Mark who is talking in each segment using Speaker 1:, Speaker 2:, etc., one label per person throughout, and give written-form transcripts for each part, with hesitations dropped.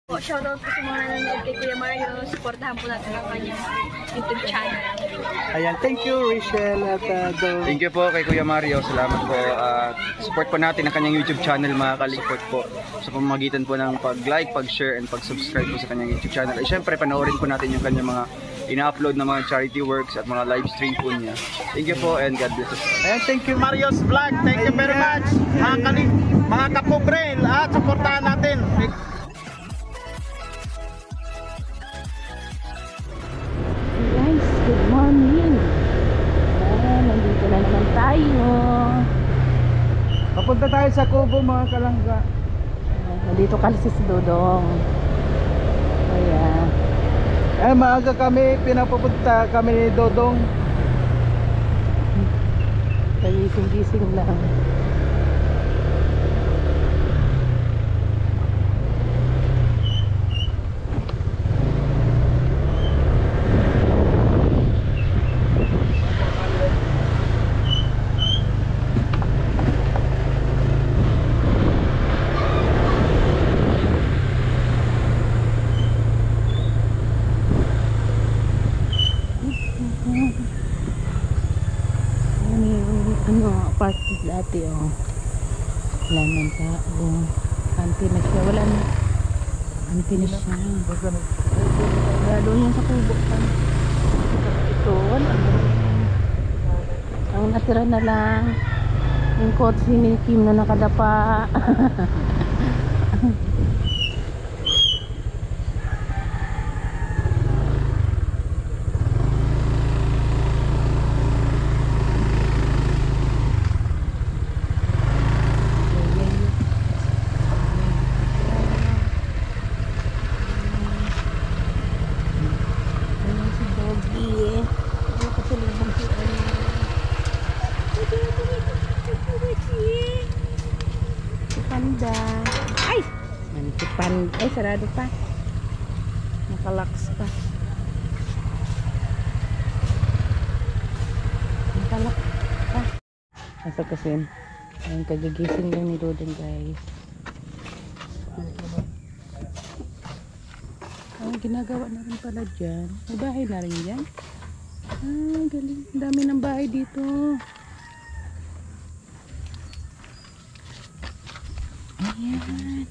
Speaker 1: Shoutout po sa mga nanonood kay Kuya Mario. Supportahan po natin ang kanyang YouTube channel.
Speaker 2: Ayan, thank you Rachel at
Speaker 3: Thank you po kay Kuya Mario. Salamat po. Support po natin ang kanyang YouTube channel mga kalingkot po. Sa pamamagitan po ng pag-like, pag-share, and pag-subscribe po sa kanyang YouTube channel. At syempre, panoorin po natin yung kanyang mga ina-upload na mga charity works at mga live stream po niya. Thank you po and God bless us.
Speaker 2: Ayan, thank you Mario's Vlog. Thank you very much. Mga kapobre, at supportahan natin.
Speaker 4: Guys, good morning. Nandito na naman tayo.
Speaker 2: Papunta tayo sa Kubo mga kalangga.
Speaker 4: Nandito kasi si Dodong. Ayan.
Speaker 2: Maaga kami, pinapupunta kami ni Dodong.
Speaker 4: Gising-gising lang. Apartment dati wala nang tao, anti na siya, wala na anti na siya, wala doon yan sa kubo ito, wala ang natira na lang yung kotse ni Kim na nakadapa. Ay, sarado pa. Nakalaks pa. Nakalaks pa. Asa kasi ayun, kagigising lang ni Dodong guys. Ang ginagawa na rin pala dyan. May bahay na rin yan. Galing. Ang dami ng bahay dito. Ayan.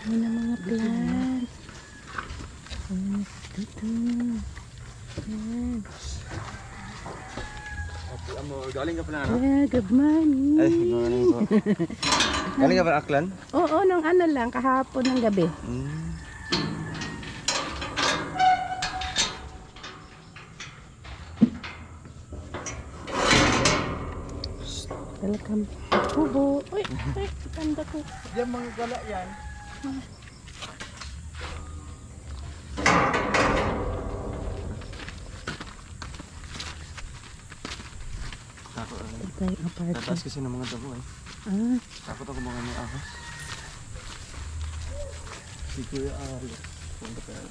Speaker 4: Ayan ang mga plants. Ayan dito. Ayan.
Speaker 3: Galing ka pala, ano?
Speaker 4: Yeah, good morning.
Speaker 3: Ay, good morning po. Galing ka pala Aklan?
Speaker 4: Oo, nung ano lang, kahapon ng gabi. Welcome. Kubo. Uy, tanda ko.
Speaker 2: Yan mga gala yan.
Speaker 4: Ito yung apartment.
Speaker 3: Tataas kasi ng mga dabo eh. Takot ako mga may ahos. Si Kuya Ari. Punta pa yan.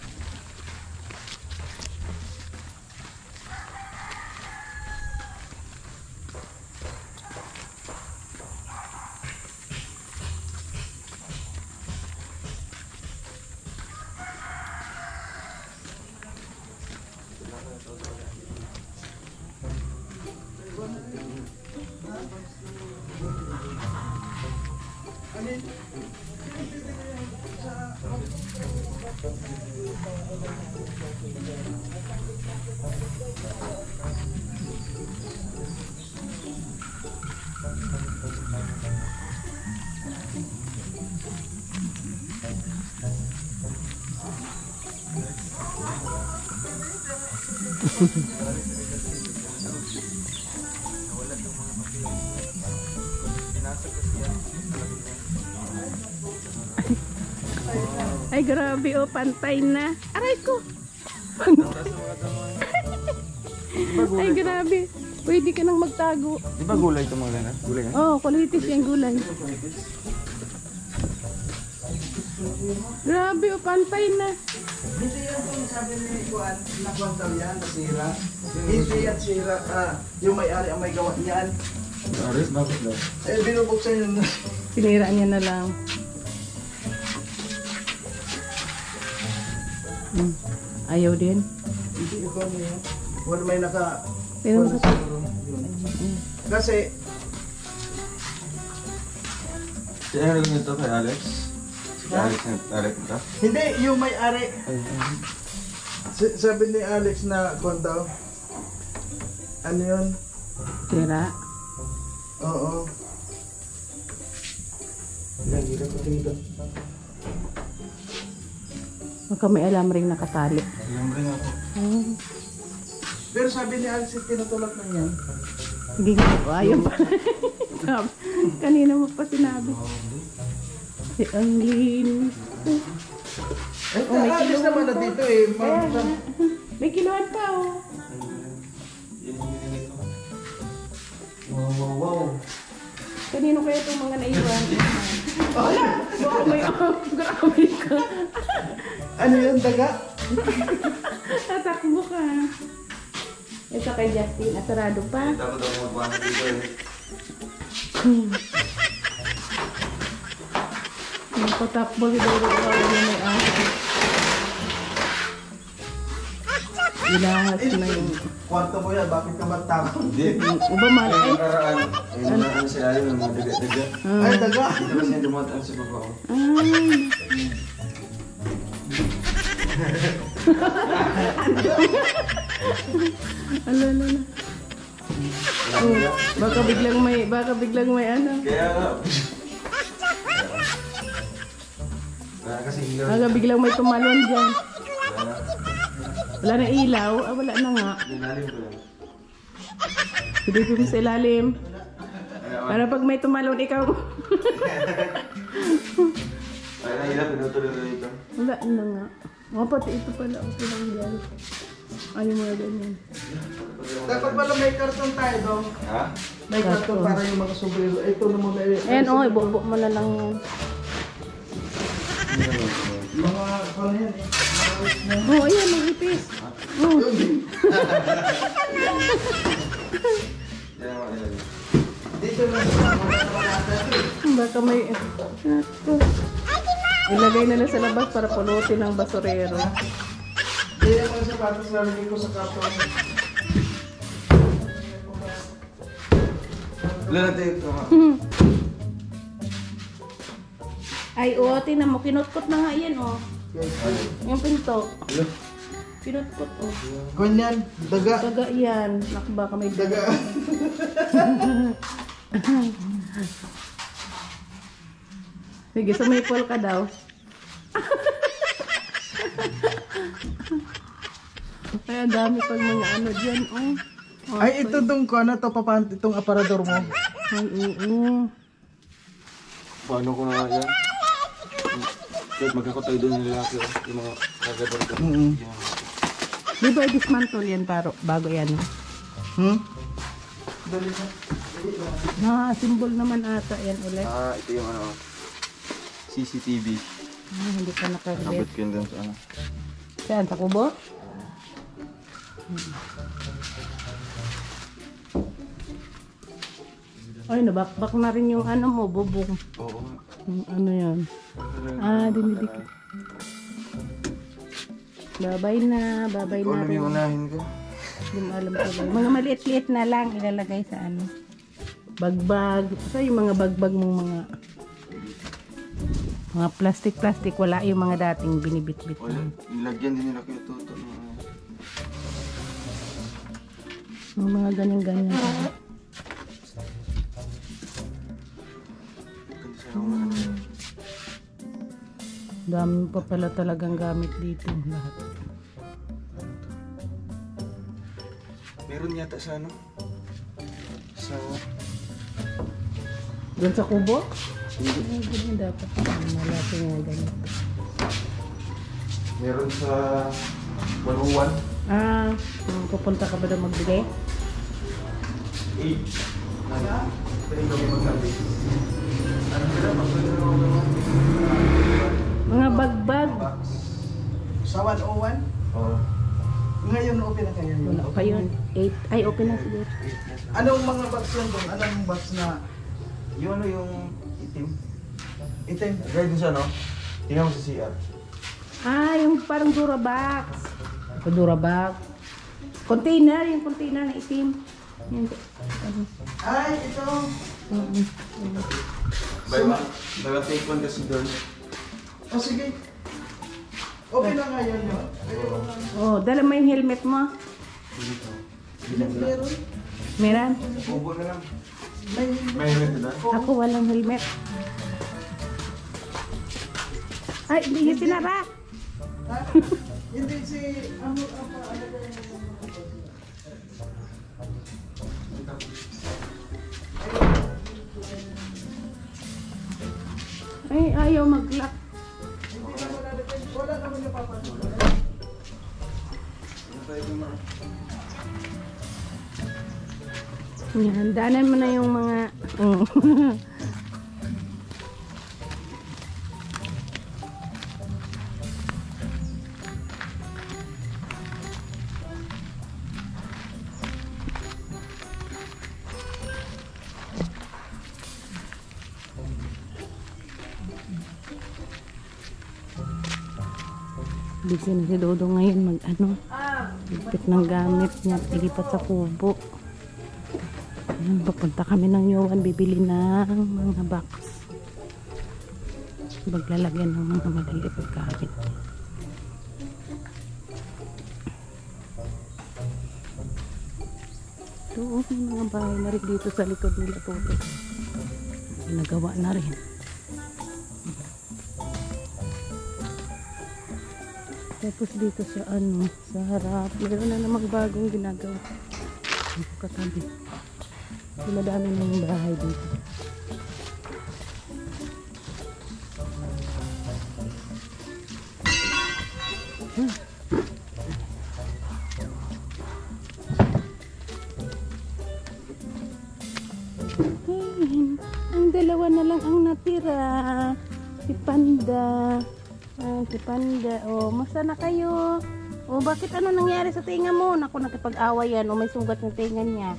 Speaker 4: Ay grabe oh, pantay na. Aray ko. Ay grabe. Pwede ka nang magtago.
Speaker 3: Di ba gulay ito mga gana? Gulay nga?
Speaker 4: Oh, kulitis yung gulay. Grabe oh, pantay na.
Speaker 2: Hindi yan kung sabi ni Juan, nakuha daw yan, nasira. Hindi yan sira. Yung may-ari ang may gawa niyan.
Speaker 3: Aris, bakit daw?
Speaker 2: Eh, binubuksan yun.
Speaker 4: Sinira niya na lang. Ayaw din.
Speaker 2: Hindi ko ano yun. Wala may naka...
Speaker 4: Pero
Speaker 2: wala siguro yun. Kasi,
Speaker 5: Kaya rin ito kay Alex? Si
Speaker 2: Ha?
Speaker 5: Alex ito?
Speaker 2: hindi, yung may-ari. Sabi ni Alex na kung daw, ano yun?
Speaker 4: Tira.
Speaker 2: Oo.
Speaker 4: Baka may alam ring nakatali.
Speaker 5: Alam rin ako.
Speaker 2: Pero sabi ni Alex, tinutulak na yan.
Speaker 4: Hindi nga po. Ayaw pa. Kanina mo pa sinabi. Si ang linis.
Speaker 2: Eh, alis naman na dito eh.
Speaker 4: May kiluhan pa oh.
Speaker 2: Wow.
Speaker 4: Kanino kaya itong mga naiwan? Baka may grabe ka.
Speaker 2: Ano yun, daga?
Speaker 4: Tatakbo ka. Ito kay Justin, asarado pa.
Speaker 5: Takot ako magpasok dito eh.
Speaker 4: Patakbo si Doro ko na may aso. Ilahas na yung...
Speaker 2: Kwarto mo yan, bakit ka matakot?
Speaker 5: Hindi.
Speaker 4: Uba man ay.
Speaker 5: Nakaraan. Ayun na ano si Ayon, ng mga daga-daga.
Speaker 2: Ay, daga!
Speaker 5: Dito kasi yung dumataan sa baba ko.
Speaker 4: Ala. Oh, baka biglang may ano.
Speaker 5: Kaya nga. Wala kasi ilaw.
Speaker 4: Baka biglang may tumalon dyan.
Speaker 5: Wala na.
Speaker 4: Wala na ilaw. Wala na nga.
Speaker 5: Dinalim ko lang.
Speaker 4: Hindi mo sa ilalim. Para pag may tumalon ikaw.
Speaker 5: Ay, na ilaw, pinutuloy na dito.
Speaker 4: Wala na nga. Mga pati ito pala. Okay lang dyan. Ayaw mo na ganyan.
Speaker 2: Dapat pala may karton tayo dong.
Speaker 5: Ha?
Speaker 2: May karton para yung mga sombrero. Ito na muna eh.
Speaker 4: Ayan o, ibubo mo na lang yan.
Speaker 2: Mga ano yan eh.
Speaker 4: Oo, ayan, may ipis. Oo.
Speaker 5: Diyan naman ilaw.
Speaker 2: Dito na
Speaker 4: Baka may... Ilagay na lang sa labas para pulutin ng basurero.
Speaker 2: Kaya mga sapatos lalagay ko sa karton.
Speaker 5: Wala na tayo ito.
Speaker 4: Ay, oo, tinan mo. Kinutkot na nga yan, oh. Yung pinto. Kinutkot, oh.
Speaker 2: Ganyan, daga.
Speaker 4: Daga yan. Naku, baka may
Speaker 2: Daga.
Speaker 4: daga. Sige, sumipol ka daw. Kaya dami pag mga ano dyan, oh. Oh,
Speaker 2: Ay, ito dong ko na to, papant itong aparador mo.
Speaker 4: ay, oo.
Speaker 5: Paano ko na yan? Kahit magkakatay doon yung lalaki, yung mga kagador ko.
Speaker 4: Di ba i-dismantle yan bago yan, oh?
Speaker 2: Dali na.
Speaker 4: Symbol naman ata yan ulit.
Speaker 5: Ah, ito yung ano, CCTV.
Speaker 4: Hindi pa
Speaker 5: Abot
Speaker 4: nakabit.
Speaker 5: ko yun doon sa ano.
Speaker 4: Saan? Sa kubo? Ay, nabakbak na rin yung ano mo, bubong.
Speaker 5: Oo.
Speaker 4: Yung ano yan? Ah, dinidikit. Babay na
Speaker 5: Ikaw na
Speaker 4: rin.
Speaker 5: yung unahin ko.
Speaker 4: Hindi mo alam ko ba. Mga maliit-liit na lang ilalagay sa ano. Bagbag. So yung mga bagbag mong mga plastic, wala yung mga dating binibit-bit.
Speaker 5: Wala. Nilagyan din nila kayo toto.
Speaker 4: Yung mga ganyan-ganyan.
Speaker 5: Ganda sa ano.
Speaker 4: Dami pa pala talagang gamit dito. Lahat.
Speaker 5: Meron yata sa ano? Sa...
Speaker 4: Doon sa kubo? Hindi. Ganyan dapat. Malaki nga ganito.
Speaker 5: Meron sa... 101.
Speaker 4: Ah, pupunta ka ba doon magbigay?
Speaker 5: 8. Pwede kami magkabi. Ano sila? Magkabi.
Speaker 4: Mga bagbag.
Speaker 2: Sa 101?
Speaker 5: Oo.
Speaker 2: Ngayon open na kaya yun.
Speaker 4: Wala pa yun. 8. Ay, open na siguro.
Speaker 2: Anong mga box yun dong? Anong box na
Speaker 5: Yung ano yung itim?
Speaker 2: itim?
Speaker 5: Gaya din siya no? Tingnan mo sa CR.
Speaker 4: Ah, yung yung parang Durabox. O Durabox. Container, yung container na itim. Yan.
Speaker 2: Ay, ito.
Speaker 5: Buy one take one kasi doon.
Speaker 2: O sige. Okay na nga yan, no?
Speaker 4: Oh, dala mo yung helmet mo.
Speaker 2: Meron.
Speaker 4: Meron?
Speaker 5: Ubo na lang.
Speaker 2: May
Speaker 5: May helmet na doon?
Speaker 4: Ako walang helmet. Ay, hindi niya sinara.
Speaker 2: Ha? Hindi si ano ba yun?
Speaker 4: Ay, ayaw mag-lock.
Speaker 2: Wala naman yung papasok.
Speaker 4: Yan, daanan mo na yung mga... Busy na si Dodo ngayon mag-ano, ligpit ng gamit niya, ilipat sa kubo. Ayan, papunta kami ng Yowan, bibili ng mga box. Maglalagyan ng mga maliliit na gamit. Ito, may mga bahay na rin dito sa likod nila Toto. Nagawa na rin. Tapos dito sa ano, sa harap, meron na namang bagong ginagawa. Dito katabi. Madami na yung bahay dito. Ang dalawa na lang ang natira. Si Panda. Si Panda. Oh, masa na kayo? Oh, bakit ano nangyari sa tinga mo? Naku, nakipag-away yan. Oh, may sugat ng tinga niya.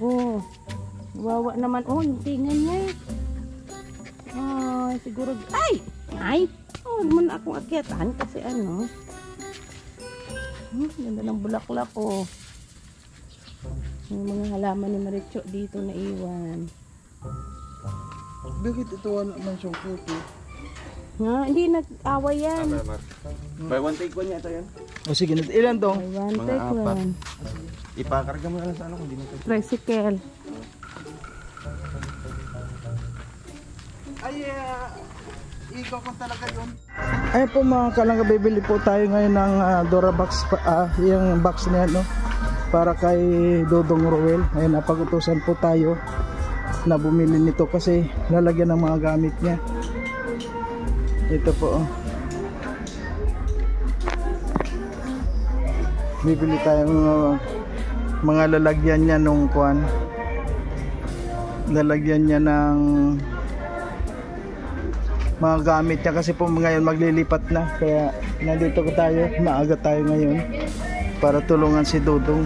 Speaker 4: Oh, wawa naman. Oh, yung tinga niya. Oh, siguro. Ay! Ay! Oh, huwag mo na akong akyatan kasi ano. Ganda ng bulaklak, oh. Yung mga halaman ni Maricho dito na iwan.
Speaker 2: Bakit ito wala naman siyang puto?
Speaker 4: Nga, hindi nag-away yan.
Speaker 5: Buy one take one yata yan.
Speaker 2: O sige, ilan to?
Speaker 4: Ay, one
Speaker 5: Mga
Speaker 4: take
Speaker 5: apat.
Speaker 4: one.
Speaker 5: Ipakarga mo na lang sa ano kung di mo ito.
Speaker 4: Tricycle.
Speaker 2: Ay, ikaw kung talaga yun. Ayun po mga kalangga, bibili po tayo ngayon ng Durabox, yung box na yan, no? Para kay Dodong Roel. Ayun, napag-utusan po tayo na bumili nito kasi lalagyan ng mga gamit niya. Ito po, oh. Bibili tayo mga lalagyan niya nung kuan. Lalagyan niya ng mga gamit niya kasi po ngayon maglilipat na, kaya nandito ko tayo, maaga tayo ngayon para tulungan si Dodong.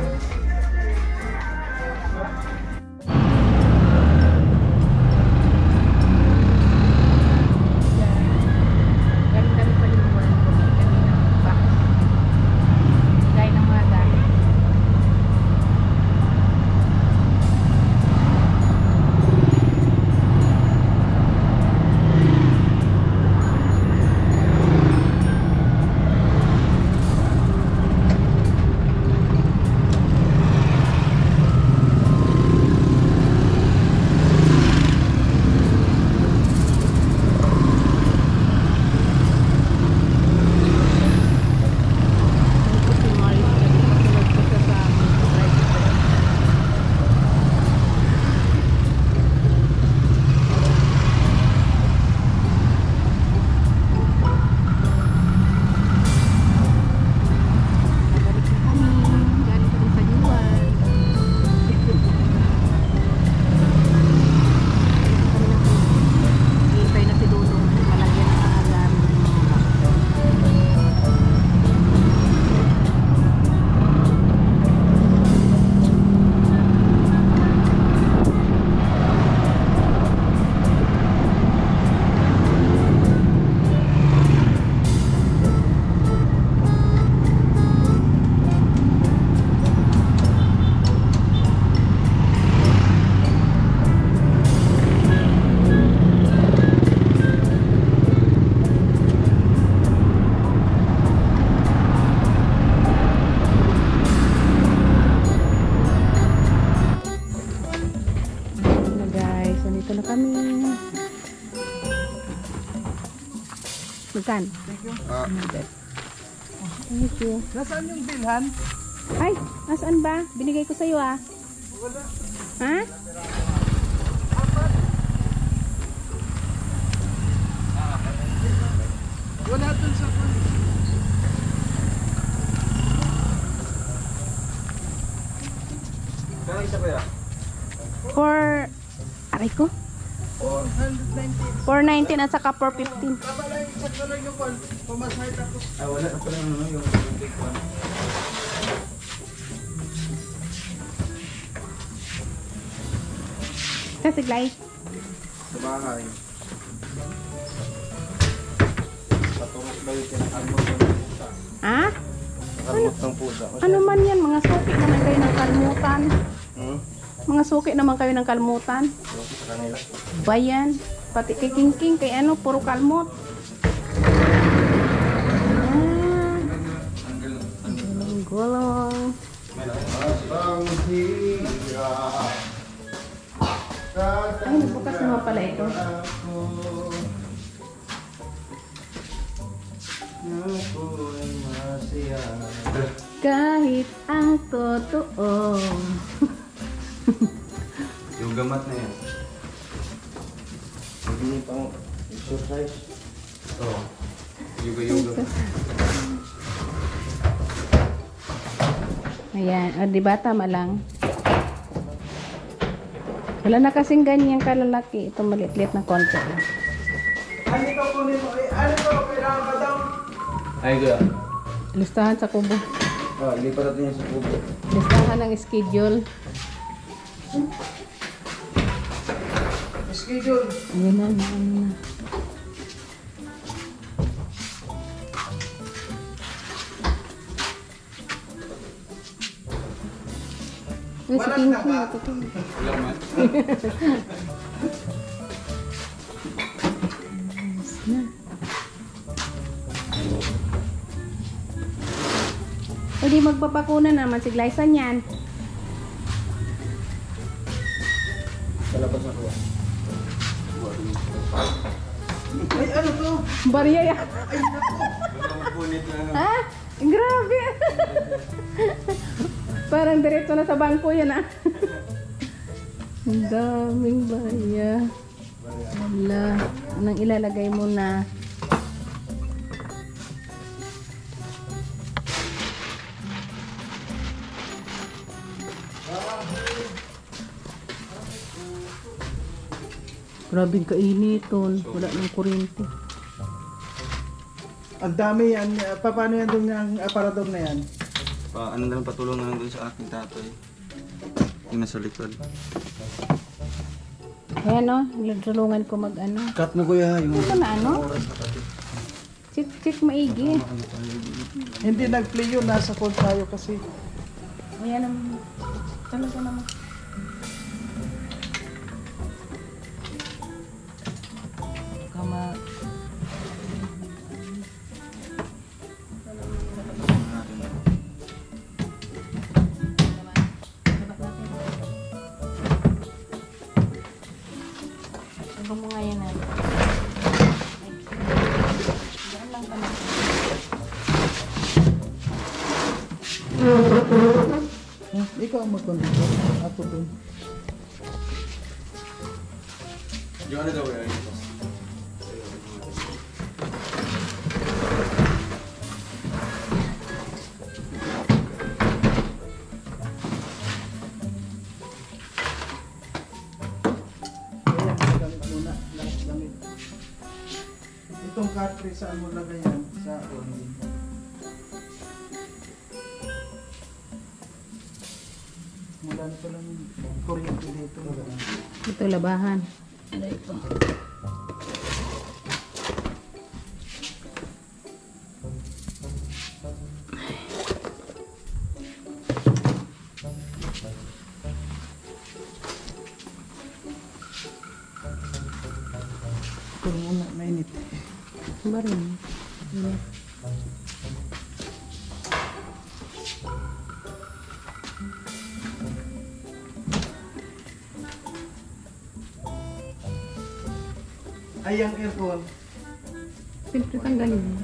Speaker 4: Magkano? Thank you.
Speaker 2: Nasaan yung bilhan?
Speaker 4: Ay, nasaan ba? Binigay ko sa'yo ah.
Speaker 2: Wala.
Speaker 4: Ha?
Speaker 2: Wala dun sa kulit.
Speaker 3: Kaya isa kuya?
Speaker 4: For... Aray ko?
Speaker 2: 490.
Speaker 4: 419 at saka 415.
Speaker 2: Kabalay, isa lang yung kwan. Pumasahit ako.
Speaker 3: Wala na pala yung big one.
Speaker 4: Kasi Glay.
Speaker 3: Sa bahay. Paturok daw yung kinakalmot ng pusa.
Speaker 4: Ha?
Speaker 3: Kalmot ng pusa.
Speaker 4: Ano man yan? Mga suki naman kayo ng kalmutan. Mga suki naman kayo ng kalmutan.
Speaker 3: Sa kanila.
Speaker 4: Bayan. Pati kay King kay ano, puro kalmot. Ang gulong. Ay, nagbukas naman pala ito. Kahit ang totoo.
Speaker 3: Yung gamat na yan. Hindi pang exercise. Oo. Yoga.
Speaker 4: Ayan, o diba tama lang. Wala na kasing ganyang kalalaki. Ito maliit-liit na konti.
Speaker 2: Ano ka po nito? Ano ka? Kailangan ka daw?
Speaker 3: Ay, kuya.
Speaker 4: Listahan sa kubo.
Speaker 3: Lipat natin yan sa kubo.
Speaker 4: Listahan ng schedule.
Speaker 2: Schedule.
Speaker 4: Ayan na, ano na. Uy, si King natutulog.
Speaker 3: Wala man.
Speaker 4: Ayos na. O di magpapakuna naman si Glyson yan.
Speaker 3: Palabas na kuya.
Speaker 2: Ay, ano to?
Speaker 4: Barya yan.
Speaker 3: Wala magpunit na.
Speaker 4: Ha? Grabe. Parang diretso na sa bangko yan ah. Ang daming barya. Wala. Anong ilalagay mo na? Grabing kainiton. Wala ng kuryente.
Speaker 2: Ang dami yan. Paano yan doon yung aparador na yan?
Speaker 3: Ano na lang patulong na lang doon sa aking tatay. Yung nasa likod.
Speaker 4: Ayan o. Tulungan ko mag ano.
Speaker 3: Cut mo kuya. Yung
Speaker 4: Ano na ano? Check maigi.
Speaker 2: Hindi nag-play yun. Nasa call tayo kasi.
Speaker 4: Ayan naman. Talaga naman. Kama. Ano mo nga yan ah? Diyan lang ka na.
Speaker 2: Ikaw ang mag-control. Ako doon.
Speaker 3: yung ano daw kuya.
Speaker 2: Ayan, gamit muna. Lahat gamit. Itong cartridge, saan mo lagay yan? Sa on. Wala na palang kuryente dito.
Speaker 4: Ito labahan. Ano ito?
Speaker 2: Ito muna, mainit.
Speaker 4: Ba rin? Ano?
Speaker 2: Ay, ang aircon.
Speaker 4: Siyempre tanggalin mo.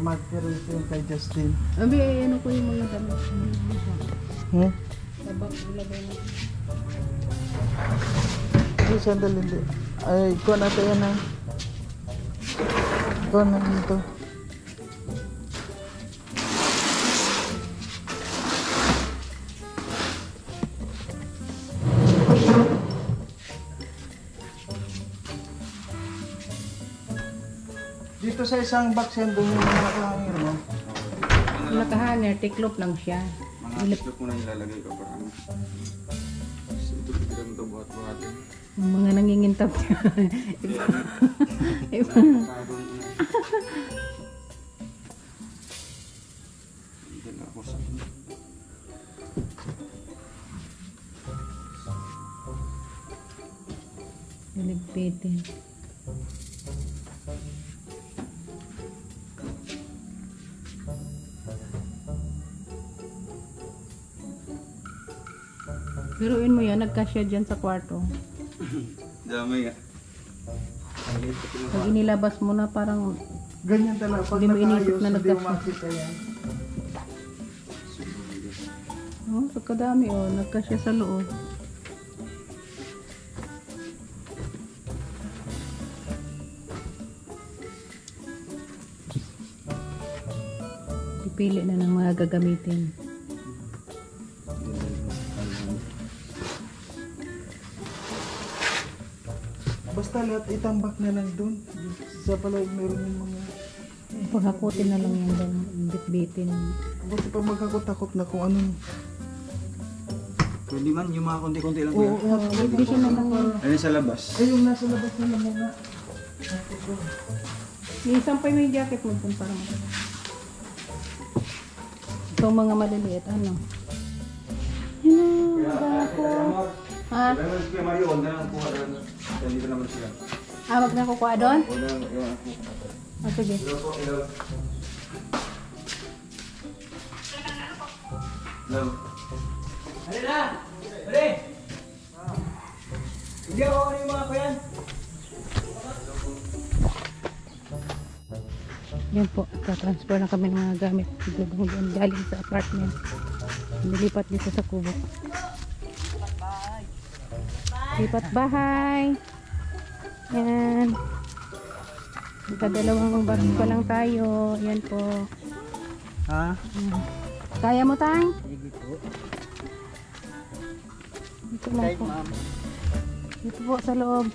Speaker 2: Material ito yung kay Justin.
Speaker 4: Abi, ano ko yung mga damit. Sabak, ilagay na.
Speaker 2: Hindi, sandal hindi. Ay, kuha natin yan ha. Kuha natin ito. Dito sa isang box yan, doon yung mga nakahangir mo.
Speaker 4: Nakahanger, tiklop lang siya.
Speaker 5: Mga islok mo na nilalagay ko para ano. Ito pipitan ito buhat-buhatin.
Speaker 4: Mga nangingintab siya. Iba.
Speaker 5: Diyan ako sa...
Speaker 4: Naligpitin. Biruin mo yan, nagkasya dyan sa kwarto.
Speaker 5: Dami nga.
Speaker 4: Pag inilabas mo na parang
Speaker 2: Ganyan talaga. Pag
Speaker 4: Hindi mo inisip
Speaker 2: nakaayos,
Speaker 4: na
Speaker 2: hindi mo
Speaker 4: nagkasya.
Speaker 2: makita yan.
Speaker 4: oh, pagkadami oh, nagkasya sa loob. Pipili na ng mga gagamitin.
Speaker 2: Basta lahat itambak na lang doon. Sa palay meron yung mga...
Speaker 4: Paghakutin na lang yan doon, bitbitin.
Speaker 2: Buti pa magkakot-takot na kung ano.
Speaker 5: Pwede man, yung mga konti-konti lang
Speaker 2: Oo,
Speaker 5: kuya.
Speaker 4: Bitbitin na lang yan.
Speaker 5: Ayun sa labas.
Speaker 2: ay yung nasa labas na lang muna.
Speaker 4: Isampay mo yung jacket mo kung parang itong mga maliliit, ano? Hello, ako. Ha?
Speaker 5: Ayun, Kuya Mario, huwag na lang kuha na. Dito naman sila.
Speaker 4: Ah, wag na kukuha doon?
Speaker 5: Huwag na lang yung ako.
Speaker 4: Ah, sige.
Speaker 5: Hello po, hello. Hello.
Speaker 4: Yan po, transfer na kami ng mga gamit doon galing sa apartment. Nilipat dito sa kubo. Lipat bahay. Yan. Magkadalawang box pa lang tayo. Yan po.
Speaker 2: Ha?
Speaker 4: Yan. Kaya mo tayong? Dito lang po. Dito po sa loob.